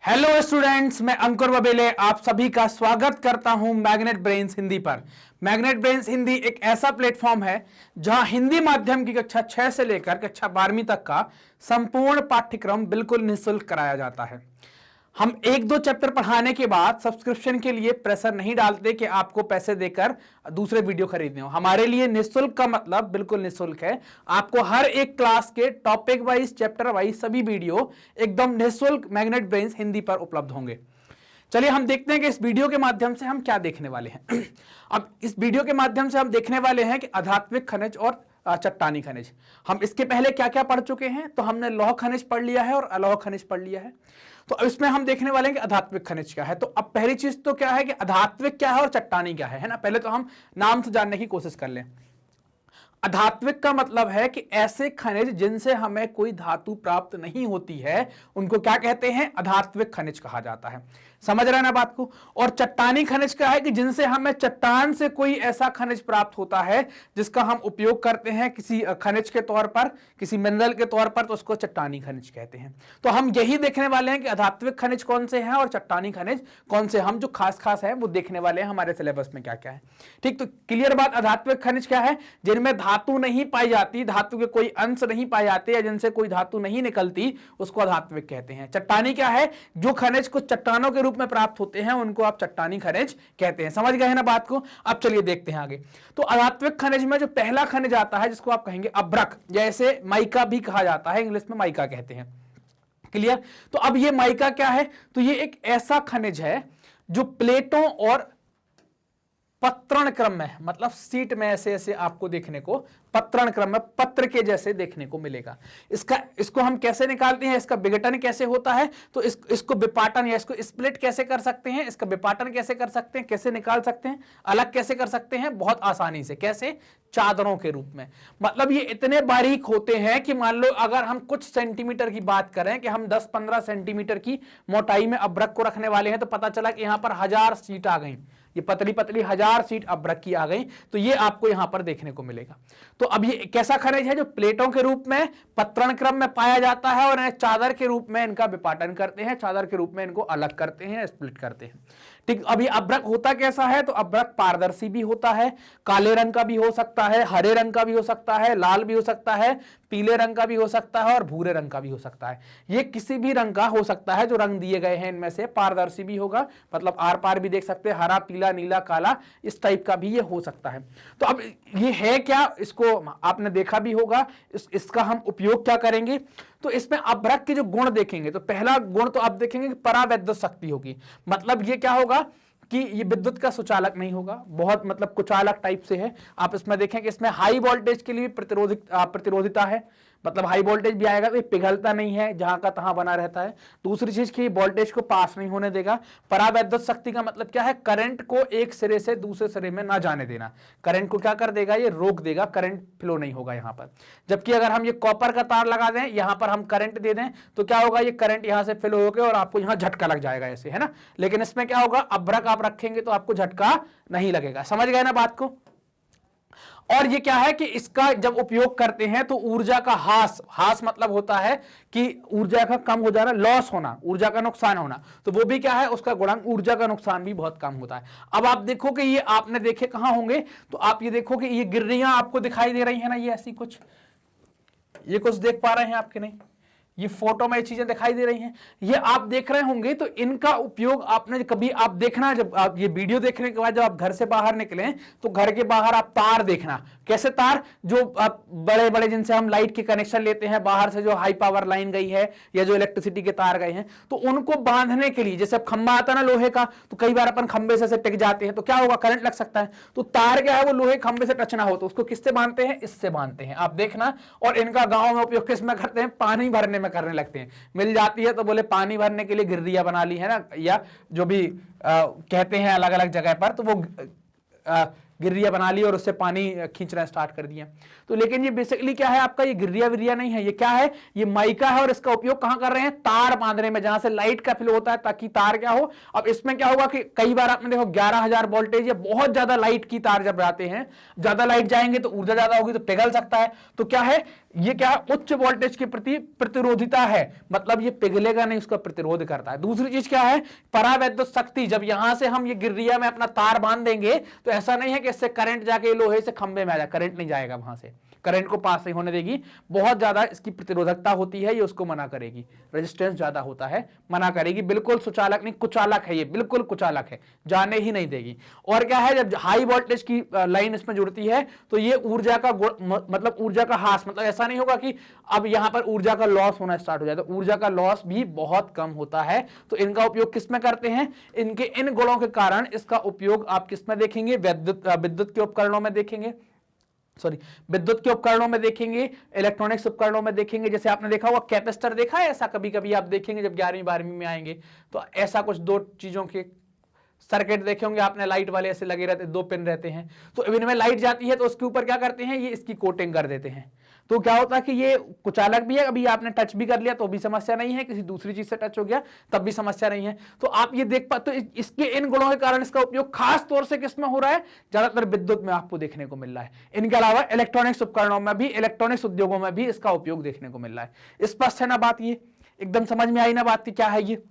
Hello students, मैं अंकुर बबेले आप सभी का स्वागत करता हूं मैग्नेट ब्रेन्स हिंदी पर। मैग्नेट ब्रेन्स हिंदी एक ऐसा प्लेटफॉर्म है जहां हिंदी माध्यम की कक्षा 6 से लेकर कक्षा 12वीं तक का संपूर्ण पाठ्यक्रम बिल्कुल निःशुल्क कराया जाता है। हम एक दो चैप्टर पढ़ाने के बाद सब्सक्रिप्शन के लिए प्रेशर नहीं डालते कि आपको पैसे देकर दूसरे वीडियो खरीदने हो। हमारे लिए निःशुल्क का मतलब बिल्कुल निःशुल्क है। आपको हर एक क्लास के टॉपिक वाइज, चैप्टर वाइज सभी वीडियो एकदम निःशुल्क मैग्नेट ब्रेन्स हिंदी पर उपलब्ध होंगे। चलिए हम देखते हैं कि इस वीडियो के माध्यम से हम क्या देखने वाले हैं। अब इस वीडियो के माध्यम से हम देखने वाले हैं कि आध्यात्मिक खनिज और चट्टानी खनिज। हम इसके पहले क्या क्या पढ़ चुके हैं, तो हमने लौह खनिज पढ़ लिया है और अलौह खनिज पढ़ लिया है। तो इसमें हम देखने वाले हैं कि आध्यात्मिक खनिज क्या है। तो अब पहली चीज तो क्या है कि आध्यात्मिक क्या है और चट्टानी क्या है ना। पहले तो हम नाम से जानने की कोशिश कर लें। आध्यात्मिक का मतलब है कि ऐसे खनिज जिनसे हमें कोई धातु प्राप्त नहीं होती है, उनको क्या कहते हैं? आध्यात्मिक खनिज कहा जाता है। समझ रहे हैं ना बात को। और चट्टानी खनिज क्या है कि जिनसे हमें चट्टान से कोई ऐसा खनिज प्राप्त होता है जिसका हम उपयोग करते हैं किसी खनिज के तौर पर, किसी मिनरल के तौर पर, तो उसको चट्टानी खनिज कहते हैं। तो हम यही देखने वाले हैं कि आध्यात्मिक खनिज कौन से हैं और चट्टानी खनिज कौन से। हम जो खास खास है वो देखने वाले हैं हमारे सिलेबस में क्या क्या है। ठीक, तो क्लियर बात। आध्यात्मिक खनिज क्या है? जिनमें धातु नहीं पाई जाती, धातु के कोई अंश नहीं पाए जाते या जिनसे कोई धातु नहीं निकलती, उसको आध्यात्मिक कहते हैं। चट्टानी क्या है? जो खनिज कुछ चट्टानों के रूप में प्राप्त होते हैं उनको आप चट्टानी खनिज कहते हैं। समझ गए हैं ना बात को। अब चलिए देखते हैं आगे। तो आध्यात्मिक खनिज में जो पहला खनिज आता है जिसको आप कहेंगे अभ्रक, जैसे माइका भी कहा जाता है, इंग्लिश में माइका कहते हैं। क्लियर। तो अब ये माइका क्या है? तो ये एक ऐसा खनिज है जो प्लेटों और पत्रण क्रम में, मतलब सीट में ऐसे ऐसे आपको देखने को पत्रण क्रम में पत्र के जैसे देखने को मिलेगा। इसको हम कैसे निकालते हैं, इसका विघटन कैसे होता है, तो इसको विपाटन या इसको स्प्लिट कैसे कर सकते हैं, इसका विपाटन कैसे कर सकते हैं, कैसे निकाल सकते हैं, अलग कैसे कर सकते हैं? बहुत आसानी से। कैसे? चादरों के रूप में। मतलब ये इतने बारीक होते हैं कि मान लो अगर हम कुछ सेंटीमीटर की बात करें कि हम 10-15 सेंटीमीटर की मोटाई में अभ्रक को रखने वाले हैं, तो पता चला कि यहां पर 1000 सीट आ गई। ये पतली पतली 1000 सीट अभ्रक की आ गई, तो ये आपको यहां पर देखने को मिलेगा। तो अब ये कैसा खनिज है जो प्लेटों के रूप में पत्रण क्रम में पाया जाता है और चादर के रूप में इनका विपाटन करते हैं, चादर के रूप में इनको अलग करते हैं, स्प्लिट करते हैं। ठीक। अब ये अभ्रक होता कैसा है? तो अभ्रक पारदर्शी भी होता है, काले रंग का भी हो सकता है, हरे रंग का भी हो सकता है, लाल भी हो सकता है, पीले रंग का भी हो सकता है और भूरे रंग का भी हो सकता है। ये किसी भी रंग का हो सकता है जो रंग दिए गए हैं इनमें से। पारदर्शी भी होगा, मतलब आर पार भी देख सकते हैं, हरा, पीला, नीला, काला, इस टाइप का भी ये हो सकता है। तो अब ये है क्या? इसको आपने देखा भी होगा। इसका हम उपयोग क्या करेंगे? तो इसमें अभ्रक के जो गुण देखेंगे, तो पहला गुण तो आप देखेंगे कि परावैद्युत शक्ति होगी। मतलब ये क्या होगा कि ये विद्युत का सुचालक नहीं होगा, बहुत मतलब कुचालक टाइप से है। आप इसमें देखें कि इसमें हाई वोल्टेज के लिए प्रतिरोधिता है, मतलब हाई वोल्टेज भी आएगा तो ये पिघलता नहीं है, जहां का तहां बना रहता है। दूसरी चीज की वोल्टेज को पास नहीं होने देगा। परावैद्युत शक्ति का मतलब क्या है? करंट को एक सिरे से दूसरे सिरे में ना जाने देना। करंट को क्या कर देगा? ये रोक देगा, करंट फ्लो नहीं होगा यहां पर। जबकि अगर हम ये कॉपर का तार लगा दें, यहां पर हम करंट दे दें, तो क्या होगा? ये करंट यहां से फ्लो होकर और आपको यहां झटका लग जाएगा ऐसे, है ना। लेकिन इसमें क्या होगा? अभ्रक आप रखेंगे तो आपको झटका नहीं लगेगा। समझ गए ना बात को। और ये क्या है कि इसका जब उपयोग करते हैं तो ऊर्जा का हास मतलब होता है कि ऊर्जा का कम हो जाना, लॉस होना, ऊर्जा का नुकसान होना। तो वो भी क्या है? उसका गुणांक ऊर्जा का नुकसान भी बहुत कम होता है। अब आप देखो कि ये आपने देखे कहां होंगे, तो आप ये देखो कि ये गिर्रियां आपको दिखाई दे रही है ना, ये ऐसी कुछ, ये कुछ देख पा रहे हैं आपके? नहीं, ये फोटो में ये चीजें दिखाई दे रही हैं, ये आप देख रहे होंगे। तो इनका उपयोग आपने कभी आप देखना, जब आप ये वीडियो देखने के बाद जब आप घर से बाहर निकलें तो घर के बाहर आप तार देखना। कैसे तार? जो बड़े बड़े जिनसे हम लाइट के कनेक्शन लेते हैं बाहर से, जो हाई पावर लाइन गई है या जो इलेक्ट्रिसिटी के तार गए हैं, तो उनको बांधने के लिए, जैसे खंबा आता है ना लोहे का, तो कई बार अपन खंबे से टिक जाते हैं, तो क्या होगा? करंट लग सकता है। तो तार क्या है? वो लोहे खंबे से टच ना हो, तो उसको किससे बांधते हैं? इससे बांधते हैं, आप देखना। और इनका गांव में उपयोग किस में करते हैं? पानी भरने में करने लगते हैं। मिल जाती है तो बोले पानी भरने के लिए गिर्रियां बना ली है ना, या जो भी कहते हैं अलग अलग जगह पर, तो वो गिर्रिया बना ली और उससे पानी खींचना स्टार्ट कर दिया। तो लेकिन ये बेसिकली क्या है आपका, ये गिर्रिया विर्रिया नहीं है, ये क्या है, ये माइका है और इसका उपयोग कहां कर रहे हैं, तार बांधने में, जहां से लाइट का फ्लो होता है ताकि तार क्या हो। अब इसमें क्या होगा कि कई बार आपने देखो 11,000 वोल्टेज या बहुत ज्यादा लाइट की तार जब जाते हैं, ज्यादा लाइट जाएंगे तो ऊर्जा ज्यादा होगी तो पिघल सकता है। तो क्या है ये, क्या है, उच्च वोल्टेज के प्रति प्रतिरोधिता है, मतलब ये पिघलेगा नहीं, उसका प्रतिरोध करता है। दूसरी चीज क्या है, परावैद्युत शक्ति, जब यहां से हम ये गिर्रिया में अपना तार बांध देंगे तो ऐसा नहीं है कि इससे करंट जाके लोहे से खंभे में आ जाए, करंट नहीं जाएगा, वहां से करंट को पास नहीं होने देगी, बहुत ज्यादा इसकी प्रतिरोधकता होती है, ये उसको मना करेगी, रेजिस्टेंस ज्यादा होता है, मना करेगी, बिल्कुल सुचालक नहीं, कुचालक है, ये बिल्कुल कुचालक है, जाने ही नहीं देगी। और क्या है, जब हाई वोल्टेज की लाइन इसमें जुड़ती है तो ये ऊर्जा का मतलब ऊर्जा का ह्रास, मतलब ऐसा नहीं होगा कि अब यहां पर ऊर्जा का लॉस होना स्टार्ट हो जाए, तो ऊर्जा का लॉस भी बहुत कम होता है। तो इनका उपयोग किस में करते हैं, इनके इन गुणों के कारण इसका उपयोग आप किस में देखेंगे, विद्युत के उपकरणों में देखेंगे, विद्युत के उपकरणों में देखेंगे, इलेक्ट्रॉनिक्स उपकरणों में देखेंगे। जैसे आपने देखा होगा कैपेसिटर, देखा है ऐसा, कभी कभी आप देखेंगे जब 11वीं 12वीं में आएंगे तो ऐसा कुछ दो चीजों के सर्किट देखे होंगे आपने, लाइट वाले ऐसे लगे रहते, दो पिन रहते हैं, तो इनमें लाइट जाती है तो उसके ऊपर क्या करते हैं, ये इसकी कोटिंग कर देते हैं। तो क्या होता है कि ये कुचालक भी है, अभी आपने टच भी कर लिया तो भी समस्या नहीं है, किसी दूसरी चीज से टच हो गया तब भी समस्या नहीं है। तो आप ये देख पाते, तो इसके इन गुणों के कारण इसका उपयोग खास तौर से किसमें हो रहा है, ज्यादातर विद्युत में आपको देखने को मिल रहा है। इनके अलावा इलेक्ट्रॉनिक्स उपकरणों में भी, इलेक्ट्रॉनिक्स उद्योगों में भी इसका उपयोग देखने को मिल रहा है। स्पष्ट है ना बात, ये एकदम समझ में आई ना बात की क्या है ये।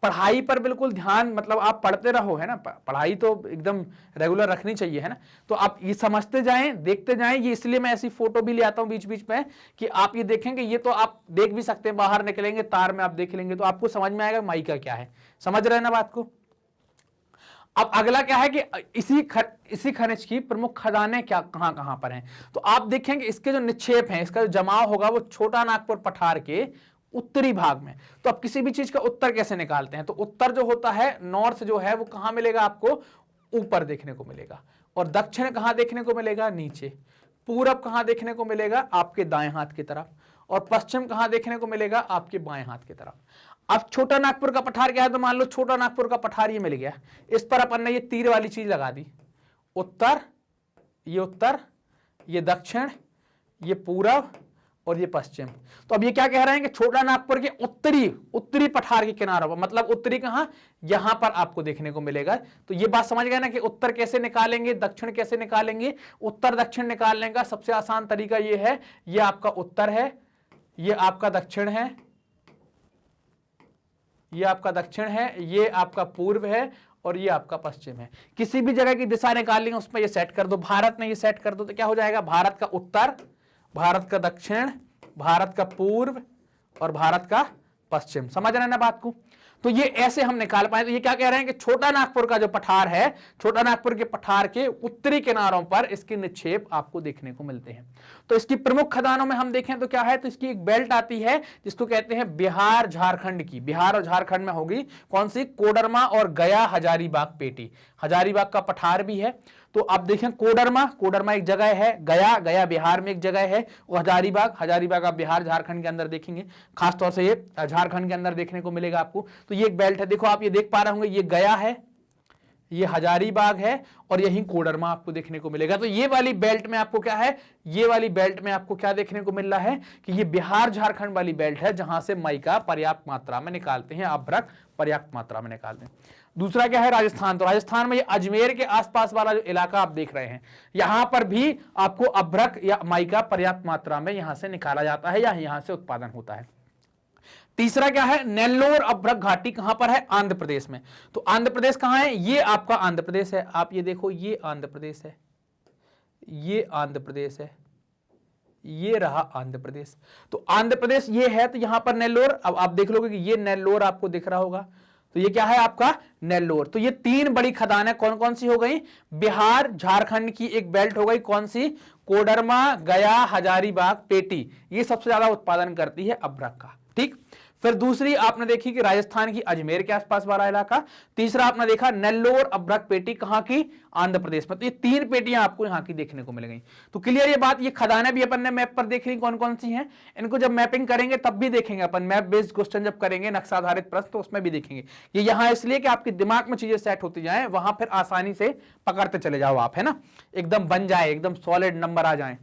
पढ़ाई पर बिल्कुल ध्यान, मतलब आप पढ़ते रहो, है ना, पढ़ाई तो एकदम रेगुलर रखनी चाहिए, है ना। तो आप ये समझते जाएं, देखते जाएं, ये इसलिए मैं ऐसी फोटो भी ले आता हूं बीच बीच में कि आप ये देखेंगे, ये तो आप देख भी सकते हैं, बाहर निकलेंगे तार में आप देख लेंगे तो आपको समझ में आएगा माइका क्या है। समझ रहे हैं ना बात को। अब अगला क्या है कि इसी खनिज की प्रमुख खदानें क्या कहां कहां पर हैं। तो आप देखेंगे इसके जो निक्षेप हैं, इसका जो जमाव होगा वो छोटा नागपुर पठार के उत्तरी भाग में। तो अब किसी भी चीज का उत्तर कैसे निकालते हैं, तो उत्तर जो होता है, नॉर्थ जो है वो कहां मिलेगा आपको, ऊपर देखने को मिलेगा, और दक्षिण कहां देखने को मिलेगा, नीचे। पूरब कहां देखने को मिलेगा, आपके दाएं हाथ की तरफ, और पश्चिम कहां देखने को मिलेगा, आपके बाएं हाथ की तरफ। अब छोटा नागपुर का पठार क्या है, तो मान लो छोटा नागपुर का पठार ये मिल गया, इस पर अपन ने ये तीर वाली चीज लगा दी, उत्तर, ये दक्षिण, ये पूरब और ये पश्चिम। तो अब ये क्या कह रहे हैं कि छोटा नागपुर के उत्तरी पठार के किनारों पर, मतलब उत्तरी कहां, यहां पर आपको देखने को मिलेगा। तो ये बात समझ गए ना कि उत्तर कैसे निकालेंगे, दक्षिण कैसे निकालेंगे। उत्तर दक्षिण निकालने का सबसे आसान तरीका ये है, ये आपका उत्तर है, ये आपका दक्षिण है, ये आपका दक्षिण है, ये आपका पूर्व है और ये आपका पश्चिम है। किसी भी जगह की दिशा निकालनी है उसमें ये सेट कर दो, भारत में ये सेट कर दो तो क्या हो जाएगा, भारत का उत्तर, भारत का दक्षिण, भारत का पूर्व और भारत का पश्चिम। समझ रहे हैं ना बात को। तो ये ऐसे हम निकाल पाए। तो ये क्या कह रहे हैं कि छोटा नागपुर का जो पठार है, छोटा नागपुर के पठार के उत्तरी किनारों पर इसके निक्षेप आपको देखने को मिलते हैं। तो इसकी प्रमुख खदानों में हम देखें तो क्या है, तो इसकी एक बेल्ट आती है जिसको कहते हैं बिहार झारखंड की, बिहार और झारखंड में होगी कौन सी, कोडरमा और गया हजारीबाग पेटी। हजारीबाग का पठार भी है। तो आप देखें कोडरमा एक जगह है, गया बिहार में एक जगह है, और हजारीबाग आप बिहार झारखंड के अंदर देखेंगे, खासतौर से ये झारखंड के अंदर देखने को मिलेगा आपको। तो ये एक बेल्ट है, देखो आप ये देख पा रहे होंगे, ये गया है, ये हजारीबाग है और यही कोडरमा आपको देखने को मिलेगा। तो ये वाली बेल्ट में आपको क्या है, ये वाली बेल्ट में आपको क्या देखने को मिल रहा है कि ये बिहार झारखंड वाली बेल्ट है जहां से माइका पर्याप्त मात्रा में निकालते हैं, अभ्रक पर्याप्त मात्रा में निकालते हैं। दूसरा क्या है, राजस्थान। तो राजस्थान में ये अजमेर के आसपास वाला जो इलाका आप देख रहे हैं, यहां पर भी आपको अभ्रक या माइका पर्याप्त मात्रा में यहां से निकाला जाता है या यहां से उत्पादन होता है। तीसरा क्या है, नेल्लोर अभ्रक घाटी कहां पर है, आंध्र प्रदेश में। तो आंध्र प्रदेश कहां है, ये आपका आंध्र प्रदेश है, आप ये देखो, ये आंध्र प्रदेश है, ये आंध्र प्रदेश है, ये रहा आंध्र प्रदेश। तो आंध्र प्रदेश ये है, तो यहां पर नेल्लोर, अब आप देख लोगे कि ये नेल्लोर आपको दिख रहा होगा, तो ये क्या है आपका नेल्लोर। तो ये तीन बड़ी खदानें कौन कौन सी हो गई, बिहार झारखंड की एक बेल्ट हो गई, कौन सी, कोडरमा, गया, हजारीबाग, पेटी, ये सबसे ज्यादा उत्पादन करती है अभ्रक का। ठीक, फिर दूसरी आपने देखी कि राजस्थान की अजमेर के आसपास वाला इलाका। तीसरा आपने देखा नेल्लोर अब्रक पेटी, कहां की, आंध्र प्रदेश में। तो ये 3 पेटियां आपको यहां की देखने को मिल गई। तो क्लियर ये बात, ये खदानें भी अपन ने मैप पर देख ली कौन कौन सी हैं। इनको जब मैपिंग करेंगे तब भी देखेंगे अपन, मैप बेस्ड क्वेश्चन जब करेंगे नक्शा आधारित प्रश्न, तो उसमें भी देखेंगे। ये यहां इसलिए कि आपके दिमाग में चीजें सेट होती जाए, वहां फिर आसानी से पकड़ते चले जाओ आप, है ना, एकदम बन जाए, एकदम सॉलिड नंबर आ जाए।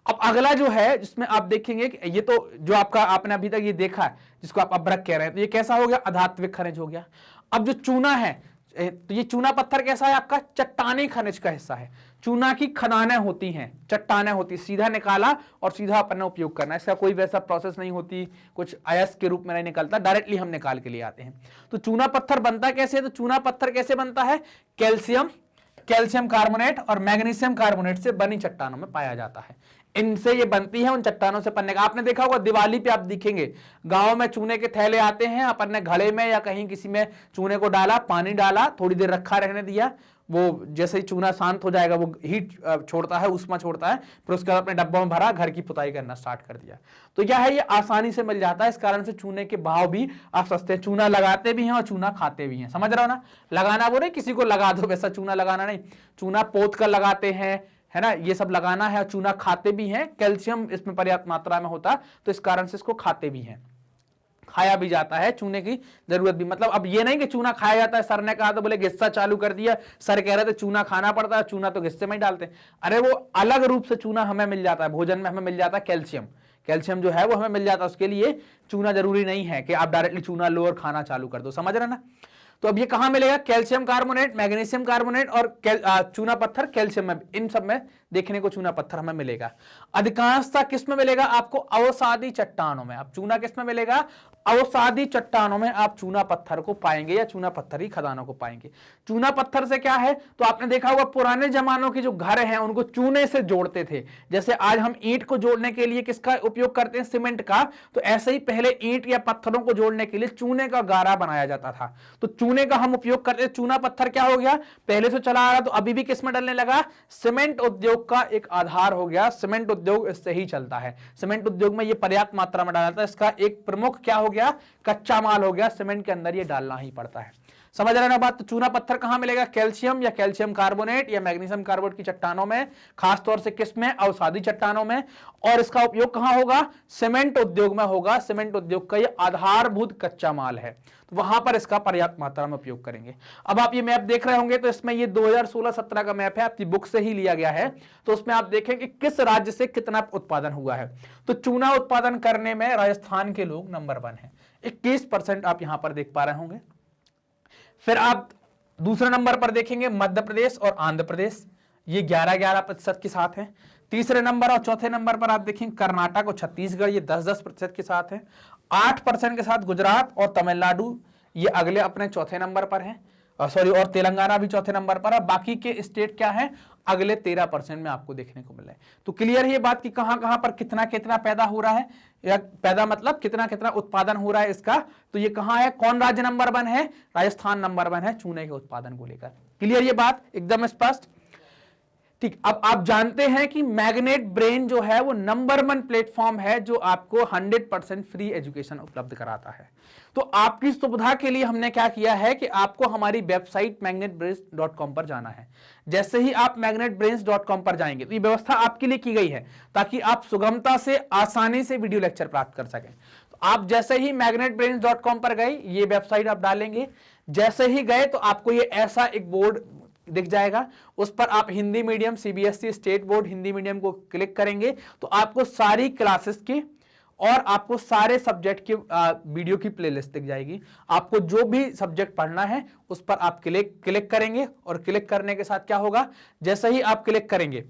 अब अगला जो है जिसमें आप देखेंगे कि ये तो जो आपका आपने अभी तक ये देखा है जिसको आप अब्रक कह रहे हैं, तो ये कैसा हो गया, अधात्विक खनिज हो गया। अब जो चूना है, तो ये चूना पत्थर कैसा है आपका, चट्टानी खनिज का हिस्सा है। चूना की खदानें होती हैं, चट्टानें होती, सीधा निकाला और सीधा अपन ने उपयोग करना, इसका कोई वैसा प्रोसेस नहीं होती, कुछ अयस्क के रूप में नहीं निकलता, डायरेक्टली हम निकाल के लिए आते हैं। तो चूना पत्थर बनता कैसे है, तो चूना पत्थर कैसे बनता है, कैल्शियम कार्बोनेट और मैग्नीशियम कार्बोनेट से बनी चट्टानों में पाया जाता है। इनसे ये बनती है, उन चट्टानों से बनने का आपने देखा होगा, दिवाली पे आप दिखेंगे गांव में चूने के थैले आते हैं, अपन ने घड़े में या कहीं किसी में चूने को डाला, पानी डाला, थोड़ी देर रखा रहने दिया, वो जैसे ही चूना शांत हो जाएगा वो हीट छोड़ता है, उष्मा छोड़ता है, फिर उसके बाद अपने डब्बों में भरा, घर की पुताई करना स्टार्ट कर दिया। तो क्या है, ये आसानी से मिल जाता है, इस कारण से चूने के भाव भी आप सस्ते, चूना लगाते भी हैं और चूना खाते भी हैं, समझ रहे हो ना। लगाना वो नहीं किसी को लगा दो, वैसा चूना लगाना नहीं, चूना पोत कर लगाते हैं, है ना, ये सब लगाना है। चूना खाते भी हैं, कैल्शियम इसमें पर्याप्त मात्रा में होता, तो इस कारण से इसको खाते भी हैं, खाया भी जाता है, चूने की जरूरत भी, मतलब अब ये नहीं कि चूना खाया जाता है, सर ने कहा तो बोले हिस्सा चालू कर दिया, सर कह रहे थे चूना खाना पड़ता है, चूना तो हिस्से में ही डालते हैं। अरे वो अलग रूप से चूना हमें मिल जाता है, भोजन में हमें मिल जाता है कैल्शियम, कैल्शियम जो है वो हमें मिल जाता है, उसके लिए चूना जरूरी नहीं है कि आप डायरेक्टली चूना लो और खाना चालू कर दो, समझ रहे ना। तो अब ये कहां मिलेगा, कैल्शियम कार्बोनेट, मैग्नीशियम कार्बोनेट और चूना पत्थर, कैल्शियम में, इन सब में देखने को चूना पत्थर हमें मिलेगा। अधिकांशतः किस में मिलेगा आपको, अवसादी चट्टानों में। अब चूना किस में मिलेगा, अवसादी चट्टानों में आप चूना पत्थर को पाएंगे या चूना पत्थर ही खदानों को पाएंगे। चूना पत्थर से क्या है, तो आपने देखा होगा पुराने जमानों के जो घर हैं उनको चूने से जोड़ते थे, जैसे आज हम ईंट को जोड़ने के लिए किसका उपयोग करते हैं, सीमेंट का, तो ऐसे ही पहले ईंट या पत्थरों को जोड़ने के लिए चूने का गारा बनाया जाता था, तो चूने का हम उपयोग करते हैं। चूना पत्थर क्या हो गया, पहले से चला आ रहा, तो अभी भी किसमें डलने लगा, सीमेंट उद्योग का एक आधार हो गया, सीमेंट उद्योग इससे ही चलता है, सीमेंट उद्योग में ये पर्याप्त मात्रा में डाला जाता है, इसका एक प्रमुख क्या हो गया, कच्चा माल हो गया, सीमेंट के अंदर ये डालना ही पड़ता है, समझ रहे ना बात। तो चूना पत्थर कहां मिलेगा, कैल्शियम या कैल्शियम कार्बोनेट या मैग्नीशियम कार्बोनेट की चट्टानों में, खासतौर से किस में, अवसादी चट्टानों में। और इसका उपयोग कहां होगा, सीमेंट उद्योग में होगा, सीमेंट उद्योग का ये आधारभूत कच्चा माल है, तो वहां पर इसका पर्याप्त मात्रा में उपयोग करेंगे। अब आप ये मैप देख रहे होंगे, तो इसमें ये 2016-17 का मैप है, आपकी बुक से ही लिया गया है, तो उसमें आप देखें कि किस राज्य से कितना उत्पादन हुआ है। तो चूना उत्पादन करने में राजस्थान के लोग नंबर 1 है, 21% आप यहां पर देख पा रहे होंगे। फिर आप दूसरे नंबर पर देखेंगे मध्य प्रदेश और आंध्र प्रदेश, ये 11-11% के साथ हैं। तीसरे नंबर और चौथे नंबर पर आप देखेंगे कर्नाटक और छत्तीसगढ़, ये 10-10% के साथ हैं। 8% के साथ गुजरात और तमिलनाडु, ये अगले अपने चौथे नंबर पर हैं, और तेलंगाना भी चौथे नंबर पर है। बाकी के स्टेट क्या है, अगले 13% में आपको देखने को मिल रहा है। तो क्लियर है ये बात कि कहां कहां पर कितना कितना पैदा हो रहा है, या पैदा मतलब कितना कितना उत्पादन हो रहा है इसका। तो ये कहां है, कौन राज्य नंबर 1 है, राजस्थान नंबर 1 है चूने के उत्पादन को लेकर। क्लियर ये बात एकदम स्पष्ट, ठीक। अब आप जानते हैं कि मैग्नेट ब्रेन जो है वो नंबर 1 प्लेटफॉर्म है जो आपको 100% फ्री एजुकेशन उपलब्ध कराता है। तो आपकी सुविधा के लिए हमने क्या किया है कि आपको हमारी वेबसाइट magnetbrains.com पर जाना है। जैसे ही आप magnetbrains.com पर जाएंगे तो ये व्यवस्था आपके लिए की गई है ताकि आप सुगमता से आसानी से वीडियो लेक्चर प्राप्त कर सकें। तो आप जैसे ही magnetbrains.com पर गए, ये वेबसाइट आप डालेंगे, जैसे ही गए तो आपको ये ऐसा एक बोर्ड दिख जाएगा, उस पर आप Hindi medium CBSE state board Hindi medium को क्लिक करेंगे तो आपको सारी क्लासेस की और आपको सारे सब्जेक्ट की वीडियो की प्लेलिस्ट दिख जाएगी। आपको जो भी सब्जेक्ट पढ़ना है उस पर आप क्लिक करेंगे, और क्लिक करने के साथ क्या होगा, जैसे ही आप क्लिक करेंगे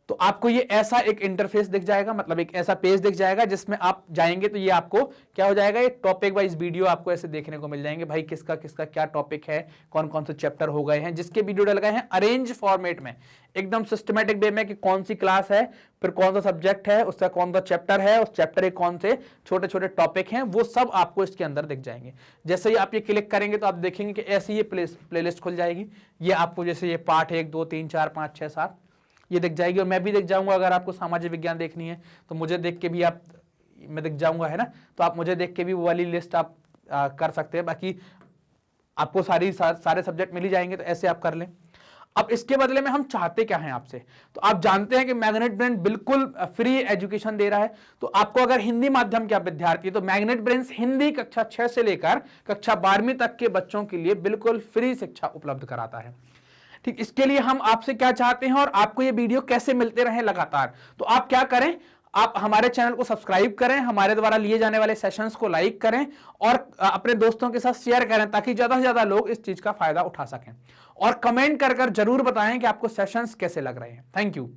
तो आपको ये ऐसा एक इंटरफेस दिख जाएगा, मतलब एक ऐसा पेज दिख जाएगा जिसमें आप जाएंगे तो ये आपको क्या हो जाएगा, एक टॉपिक वाइज वीडियो आपको ऐसे देखने को मिल जाएंगे। भाई किसका किसका क्या टॉपिक है, कौन कौन से चैप्टर हो गए हैं, जिसके वीडियो डल गए हैं अरेंज फॉर्मेट में, एकदम सिस्टमेटिक वे में कि कौन सी क्लास है, फिर कौन सा सब्जेक्ट है, उसका कौन सा चैप्टर है, उस चैप्टर के कौन से छोटे छोटे टॉपिक हैं, वो सब आपको इसके अंदर दिख जाएंगे। जैसे ही आप ये क्लिक करेंगे तो आप देखेंगे कि ऐसी ये प्लेलिस्ट खुल जाएगी। ये आपको जैसे ये पार्ट 1 2 3 4 5 6 7 ये दिख जाएगी, और मैं भी दिख जाऊंगा। अगर आपको सामाजिक विज्ञान देखनी है तो मुझे देख के भी आप मैं दिख जाऊंगा, है ना, तो आप मुझे देख के भी वो वाली लिस्ट आप कर सकते हैं। बाकी आपको सारे सब्जेक्ट मिल ही जाएंगे, तो ऐसे आप कर लें। अब इसके बदले में हम चाहते क्या हैं आपसे, तो आप जानते हैं कि मैग्नेट ब्रेन बिल्कुल फ्री एजुकेशन दे रहा है। तो आपको अगर हिंदी माध्यम के आप विद्यार्थी, तो मैग्नेट ब्रेन्स हिंदी कक्षा 6 से लेकर कक्षा 12वीं तक के बच्चों के लिए बिल्कुल फ्री शिक्षा उपलब्ध कराता है। ठीक, इसके लिए हम आपसे क्या चाहते हैं और आपको ये वीडियो कैसे मिलते रहे लगातार, तो आप क्या करें, आप हमारे चैनल को सब्सक्राइब करें, हमारे द्वारा लिए जाने वाले सेशंस को लाइक करें और अपने दोस्तों के साथ शेयर करें, ताकि ज्यादा से ज्यादा लोग इस चीज का फायदा उठा सकें। और कमेंट कर जरूर बताएं कि आपको सेशंस कैसे लग रहे हैं। Thank you.